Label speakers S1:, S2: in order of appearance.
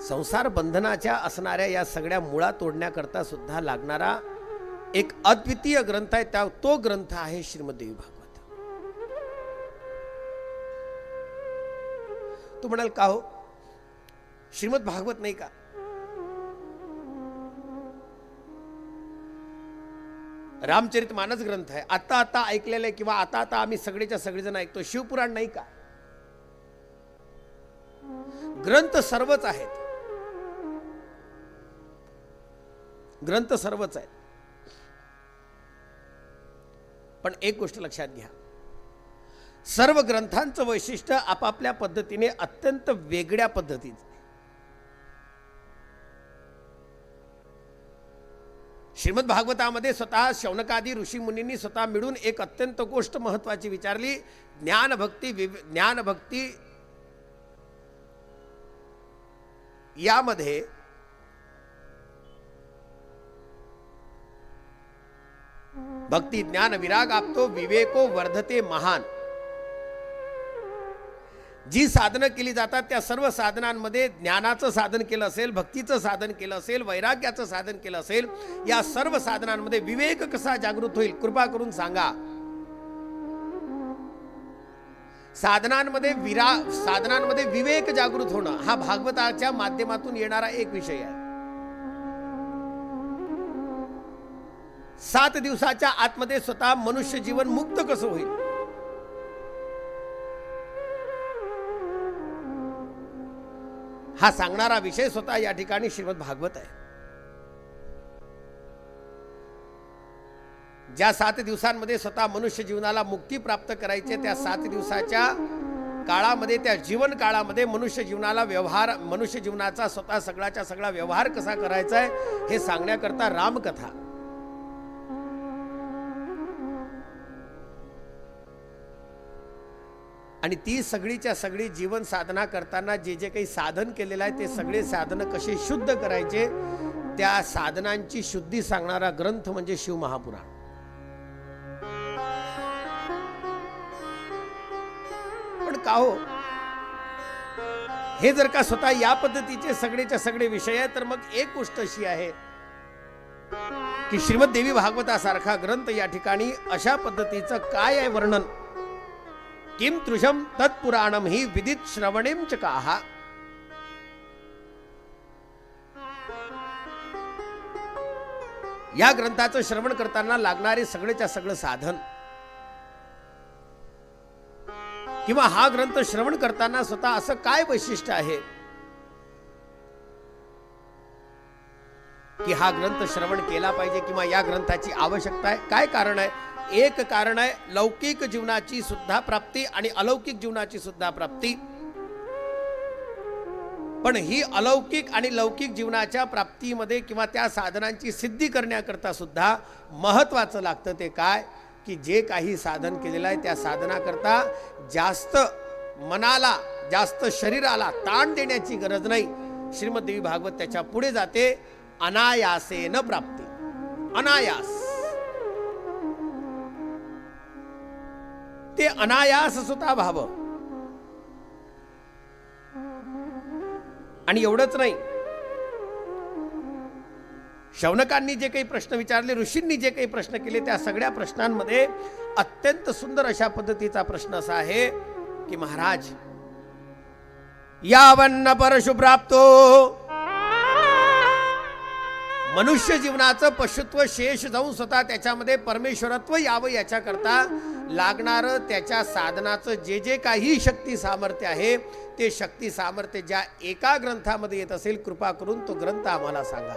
S1: संसार बंधनाच्या असणाऱ्या या सगळ्या मुळा तोडण्याकरता सुद्धा लागणारा एक अद्वितीय ग्रंथ आहे, त्या तो ग्रंथ आहे श्रीमद्देवी भागवत. तू म्हणाल का हो श्रीमद भागवत नाही का? रामचरितमानस ग्रंथ आहे, आता आता ऐकलेलं आहे किंवा आता आता आम्ही सगळेच्या सगळेजण ऐकतो. शिवपुराण नाही का? ग्रंथ सर्वच आहेत, ग्रंथ सर्वच आहेत. पण एक गोष्ट लक्षात घ्या, सर्व ग्रंथांचं वैशिष्ट्य आपापल्या पद्धतीने अत्यंत वेगळ्या पद्धतीचं. श्रीमद भागवतामध्ये स्वतः शौनकादी ऋषी मुनींनी स्वतः मिळून एक अत्यंत गोष्ट महत्वाची विचारली. ज्ञानभक्ती यामध्ये भक्ती ज्ञान विराग आपतो विवेको वर्धते महान. जी साधनं केली जातात त्या सर्व साधनांमध्ये ज्ञानाचं साधन केलं असेल, भक्तीचं साधन केलं असेल, वैराग्याचं साधन केलं असेल, या सर्व साधनांमध्ये विवेक कसा जागृत होईल कृपा करून सांगा. साधनांमध्ये विवेक जागृत होणं हा भागवताच्या माध्यमातून येणारा एक विषय आहे. 7 दिवसाच्या आतमध्ये स्वतः मनुष्य जीवन मुक्त कसं होईल, हा सांगणारा विषय स्वतः या ठिकाणी श्रीमद भागवत आहे. ज्या 7 दिवसांमध्ये स्वतः मनुष्य जीवनाला मुक्ती प्राप्त करायचे, त्या 7 दिवसाच्या काळामध्ये, त्या जीवन काळामध्ये मनुष्य जीवनाचा स्वतः सगळ्याच्या सगळा व्यवहार कसा करायचा आहे हे सांगण्याकरता रामकथा. आणि ती सगळीच्या सगळी जीवन साधना करताना जे जे काही साधन केलेलं आहे ते सगळे साधन कसे शुद्ध करायचे, त्या साधनांची शुद्धी सांगणारा ग्रंथ म्हणजे शिवमहापुराण. पण का हो, हे जर का स्वतः या पद्धतीचे सगळेच्या सगळे विषय आहे, तर मग एक गोष्ट अशी आहे की श्रीमद्देवी भागवतासारखा ग्रंथ या ठिकाणी अशा पद्धतीचं काय आहे वर्णन, किम तृषम तत्पुराणम ही विदित श्रवणेम च काहा. या ग्रंथाचं श्रवण करताना लागणारे सगळेच्या सगळं साधन किंवा हा ग्रंथ श्रवण करताना स्वतः असं काय वैशिष्ट्य आहे की हा ग्रंथ श्रवण केला पाहिजे किंवा या ग्रंथाची आवश्यकता आहे. काय कारण आहे? एक कारण आहे लौकिक जीवनाची सुद्धा प्राप्ती आणि अलौकिक जीवनाची सुद्धा प्राप्ती. पण ही अलौकिक आणि लौकिक जीवनाच्या प्राप्तीमध्ये किंवा त्या साधनांची सिद्धी करण्याकरता सुद्धा महत्वाचं लागतं ते काय की जे काही साधन केलेलं आहे त्या साधनाकरता जास्त मनाला, जास्त शरीराला ताण देण्याची गरज नाही. श्रीमद्देवी भागवत त्याच्या पुढे जाते, अनायासेन प्राप्ती. अनायास, ते अनायास सुद्धा व्हावं. आणि एवढंच नाही, शौनकांनी जे काही प्रश्न विचारले, ऋषींनी जे काही प्रश्न केले, त्या सगळ्या प्रश्नांमध्ये अत्यंत सुंदर अशा पद्धतीचा प्रश्न असा आहे की महाराज, यावन्न परशु प्राप्तो, मनुष्य जीवनाचं पशुत्व शेष जाऊन स्वतः त्याच्यामध्ये परमेश्वरत्व यावं याच्याकरता लागणारं त्याच्या साधनाचं जे जे काही शक्ती सामर्थ्य आहे ते शक्ती सामर्थ्य ज्या एका ग्रंथामध्ये येत असेल, कृपा करून तो ग्रंथ आम्हाला सांगा.